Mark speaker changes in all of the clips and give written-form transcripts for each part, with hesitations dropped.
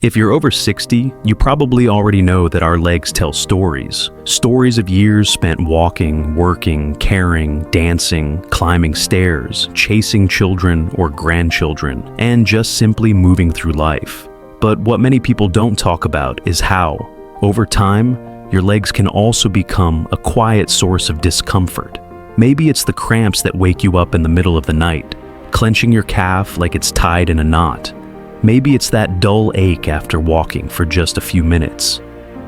Speaker 1: If you're over 60, you probably already know that our legs tell stories. Stories of years spent walking, working, caring, dancing, climbing stairs, chasing children or grandchildren, and just simply moving through life. But what many people don't talk about is how, over time, your legs can also become a quiet source of discomfort. Maybe it's the cramps that wake you up in the middle of the night, clenching your calf like it's tied in a knot. Maybe it's that dull ache after walking for just a few minutes.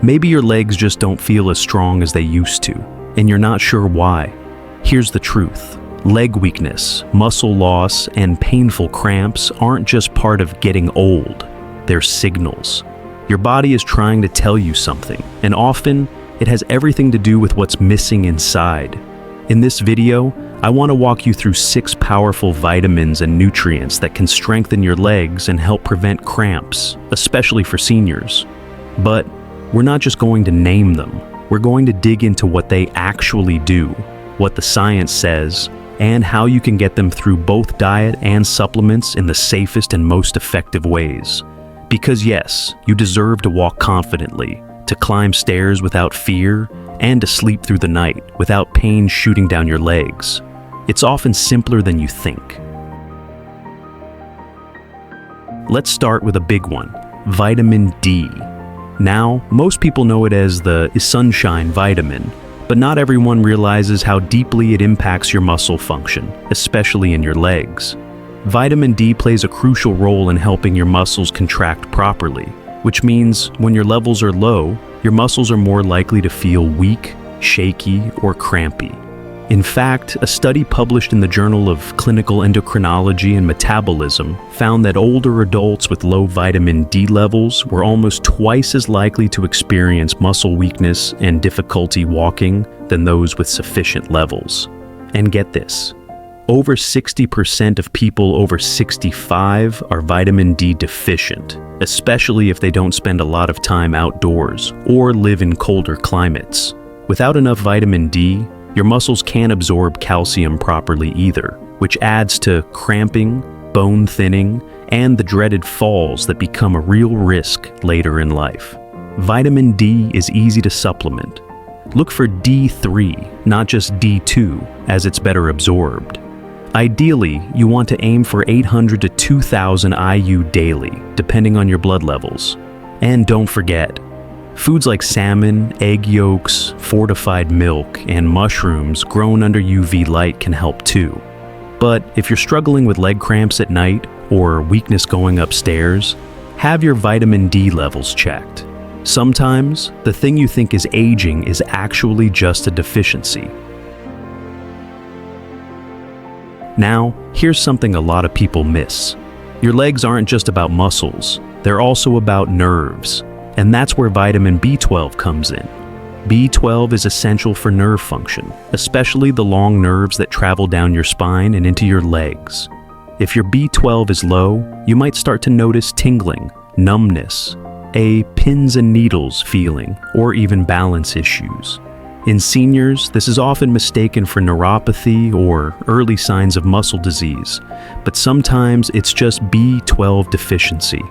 Speaker 1: Maybe your legs just don't feel as strong as they used to, and you're not sure why. Here's the truth. Leg weakness, muscle loss, and painful cramps aren't just part of getting old. They're signals. Your body is trying to tell you something, and often it has everything to do with what's missing inside. In this video, I want to walk you through 6 powerful vitamins and nutrients that can strengthen your legs and help prevent cramps, especially for seniors. But we're not just going to name them. We're going to dig into what they actually do, what the science says, and how you can get them through both diet and supplements in the safest and most effective ways. Because yes, you deserve to walk confidently, to climb stairs without fear, and to sleep through the night without pain shooting down your legs. It's often simpler than you think. Let's start with a big one, vitamin D. Now, most people know it as the sunshine vitamin, but not everyone realizes how deeply it impacts your muscle function, especially in your legs. Vitamin D plays a crucial role in helping your muscles contract properly, which means when your levels are low, your muscles are more likely to feel weak, shaky, or crampy. In fact, a study published in the Journal of Clinical Endocrinology and Metabolism found that older adults with low vitamin D levels were almost twice as likely to experience muscle weakness and difficulty walking than those with sufficient levels. And get this, over 60% of people over 65 are vitamin D deficient, especially if they don't spend a lot of time outdoors or live in colder climates. Without enough vitamin D, your muscles can't absorb calcium properly either, which adds to cramping, bone thinning, and the dreaded falls that become a real risk later in life. Vitamin D is easy to supplement. Look for D3, not just D2, as it's better absorbed. Ideally, you want to aim for 800 to 2,000 IU daily, depending on your blood levels. And don't forget, foods like salmon, egg yolks, fortified milk, and mushrooms grown under UV light can help too. But if you're struggling with leg cramps at night or weakness going upstairs, have your vitamin D levels checked. Sometimes, the thing you think is aging is actually just a deficiency. Now, here's something a lot of people miss. Your legs aren't just about muscles, they're also about nerves. And that's where vitamin B12 comes in. B12 is essential for nerve function, especially the long nerves that travel down your spine and into your legs. If your B12 is low, you might start to notice tingling, numbness, a pins and needles feeling, or even balance issues. In seniors, this is often mistaken for neuropathy or early signs of muscle disease, but sometimes it's just B12 deficiency.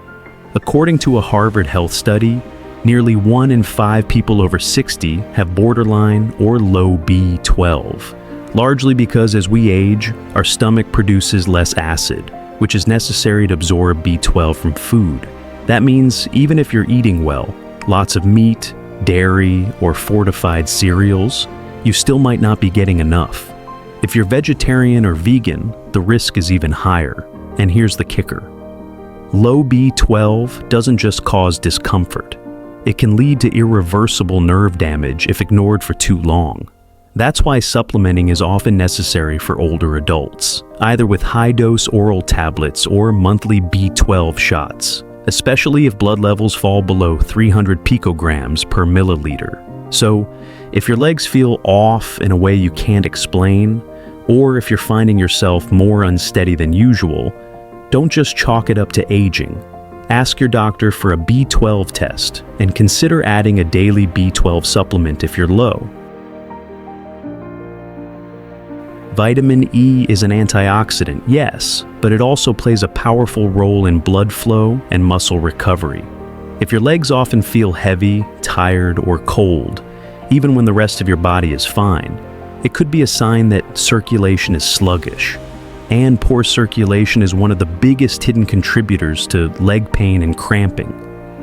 Speaker 1: According to a Harvard Health study, nearly 1 in 5 people over 60 have borderline or low B12, largely because as we age, our stomach produces less acid, which is necessary to absorb B12 from food. That means even if you're eating well, lots of meat, dairy, or fortified cereals, you still might not be getting enough. If you're vegetarian or vegan, the risk is even higher. And here's the kicker. Low B12 doesn't just cause discomfort. It can lead to irreversible nerve damage if ignored for too long. That's why supplementing is often necessary for older adults, either with high-dose oral tablets or monthly B12 shots, especially if blood levels fall below 300 picograms per milliliter. So, if your legs feel off in a way you can't explain, or if you're finding yourself more unsteady than usual, don't just chalk it up to aging. Ask your doctor for a B12 test and consider adding a daily B12 supplement if you're low. Vitamin E is an antioxidant, yes, but it also plays a powerful role in blood flow and muscle recovery. If your legs often feel heavy, tired, or cold, even when the rest of your body is fine, it could be a sign that circulation is sluggish. And poor circulation is one of the biggest hidden contributors to leg pain and cramping.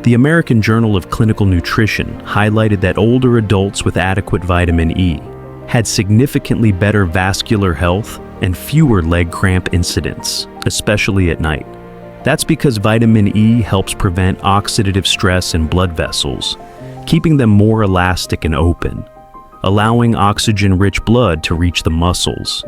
Speaker 1: The American Journal of Clinical Nutrition highlighted that older adults with adequate vitamin E had significantly better vascular health and fewer leg cramp incidents, especially at night. That's because vitamin E helps prevent oxidative stress in blood vessels, keeping them more elastic and open, allowing oxygen-rich blood to reach the muscles.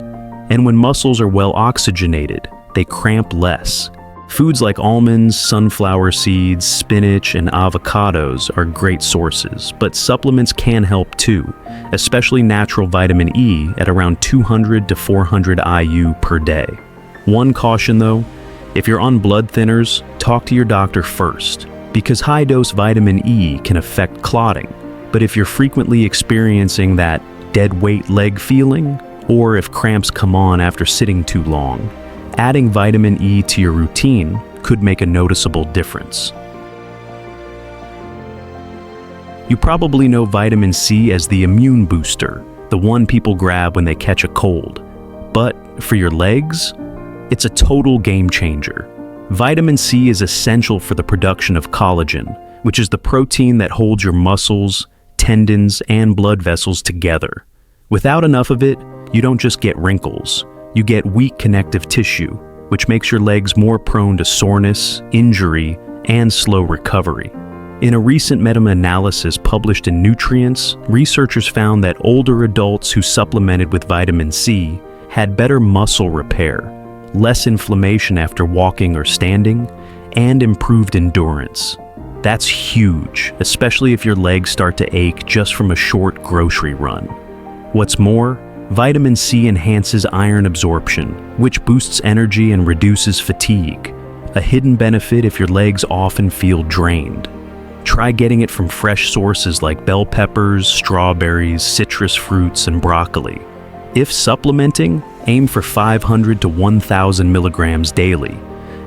Speaker 1: And when muscles are well oxygenated, they cramp less. Foods like almonds, sunflower seeds, spinach, and avocados are great sources, but supplements can help too, especially natural vitamin E at around 200 to 400 IU per day. One caution though, if you're on blood thinners, talk to your doctor first, because high-dose vitamin E can affect clotting. But if you're frequently experiencing that dead weight leg feeling, or if cramps come on after sitting too long, adding vitamin E to your routine could make a noticeable difference. You probably know vitamin C as the immune booster, the one people grab when they catch a cold. But for your legs, it's a total game changer. Vitamin C is essential for the production of collagen, which is the protein that holds your muscles, tendons, and blood vessels together. Without enough of it, you don't just get wrinkles, you get weak connective tissue, which makes your legs more prone to soreness, injury, and slow recovery. In a recent meta-analysis published in Nutrients, researchers found that older adults who supplemented with vitamin C had better muscle repair, less inflammation after walking or standing, and improved endurance. That's huge, especially if your legs start to ache just from a short grocery run. What's more, vitamin C enhances iron absorption, which boosts energy and reduces fatigue, a hidden benefit if your legs often feel drained. Try getting it from fresh sources like bell peppers, strawberries, citrus fruits, and broccoli. If supplementing, aim for 500 to 1,000 milligrams daily,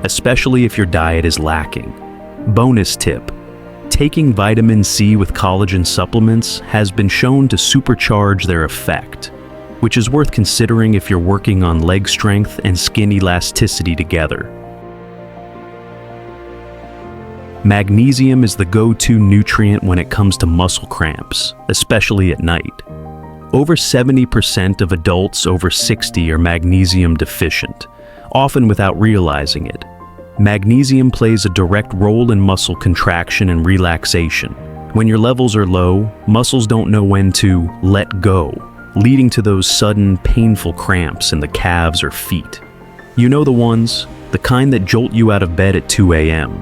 Speaker 1: especially if your diet is lacking. Bonus tip: taking vitamin C with collagen supplements has been shown to supercharge their effect, which is worth considering if you're working on leg strength and skin elasticity together. Magnesium is the go-to nutrient when it comes to muscle cramps, especially at night. Over 70% of adults over 60 are magnesium deficient, often without realizing it. Magnesium plays a direct role in muscle contraction and relaxation. When your levels are low, muscles don't know when to let go, leading to those sudden, painful cramps in the calves or feet. You know the ones, the kind that jolt you out of bed at 2 a.m.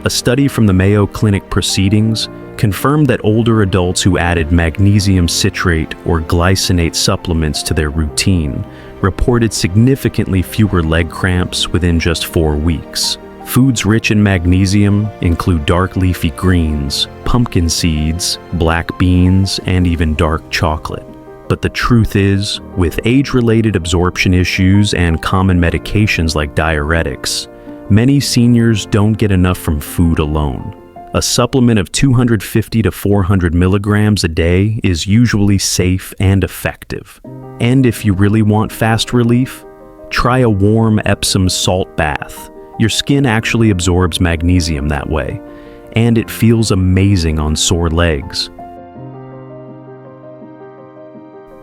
Speaker 1: A study from the Mayo Clinic Proceedings confirmed that older adults who added magnesium citrate or glycinate supplements to their routine reported significantly fewer leg cramps within just 4 weeks. Foods rich in magnesium include dark leafy greens, pumpkin seeds, black beans, and even dark chocolate. But the truth is, with age-related absorption issues and common medications like diuretics, many seniors don't get enough from food alone. A supplement of 250 to 400 milligrams a day is usually safe and effective. And if you really want fast relief, try a warm Epsom salt bath. Your skin actually absorbs magnesium that way, and it feels amazing on sore legs.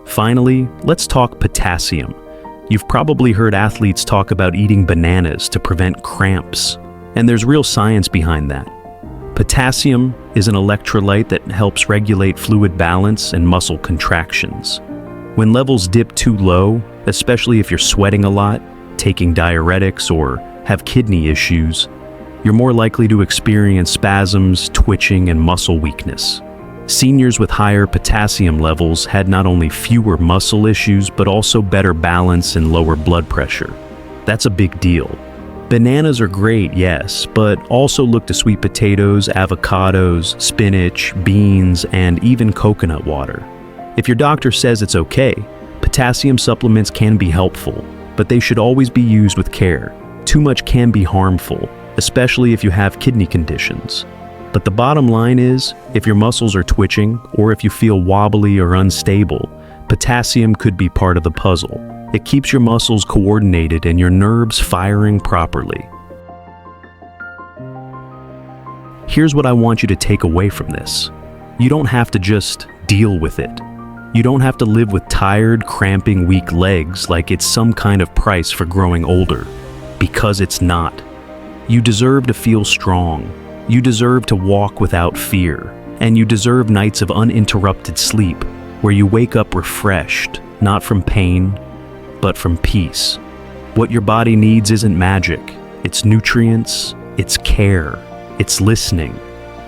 Speaker 1: Finally, let's talk potassium. You've probably heard athletes talk about eating bananas to prevent cramps, and there's real science behind that. Potassium is an electrolyte that helps regulate fluid balance and muscle contractions. When levels dip too low, especially if you're sweating a lot, taking diuretics, or have kidney issues, you're more likely to experience spasms, twitching, and muscle weakness. Seniors with higher potassium levels had not only fewer muscle issues, but also better balance and lower blood pressure. That's a big deal. Bananas are great, yes, but also look to sweet potatoes, avocados, spinach, beans, and even coconut water. If your doctor says it's okay, potassium supplements can be helpful, but they should always be used with care. Too much can be harmful, especially if you have kidney conditions. But the bottom line is, if your muscles are twitching or if you feel wobbly or unstable, potassium could be part of the puzzle. It keeps your muscles coordinated and your nerves firing properly. Here's what I want you to take away from this. You don't have to just deal with it. You don't have to live with tired, cramping, weak legs like it's some kind of price for growing older, because it's not. You deserve to feel strong. You deserve to walk without fear. And you deserve nights of uninterrupted sleep where you wake up refreshed, not from pain, but from peace. What your body needs isn't magic. It's nutrients, it's care, it's listening.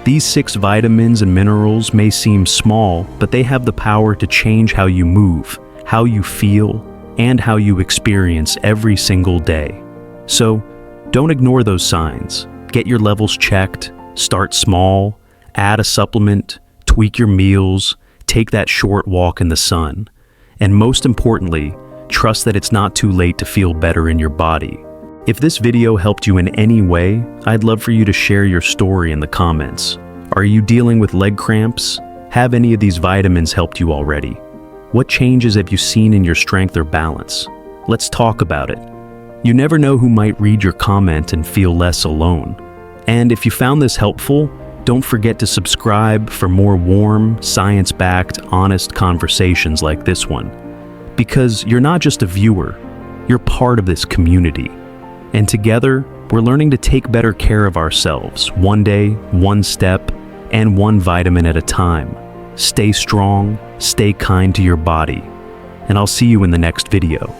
Speaker 1: These 6 vitamins and minerals may seem small, but they have the power to change how you move, how you feel, and how you experience every single day. So, don't ignore those signs. Get your levels checked, start small, add a supplement, tweak your meals, take that short walk in the sun. And most importantly, trust that it's not too late to feel better in your body. If this video helped you in any way, I'd love for you to share your story in the comments. Are you dealing with leg cramps? Have any of these vitamins helped you already? What changes have you seen in your strength or balance? Let's talk about it. You never know who might read your comment and feel less alone. And if you found this helpful, don't forget to subscribe for more warm, science-backed, honest conversations like this one. Because you're not just a viewer, you're part of this community. And together, we're learning to take better care of ourselves, one day, one step, and one vitamin at a time. Stay strong, stay kind to your body, and I'll see you in the next video.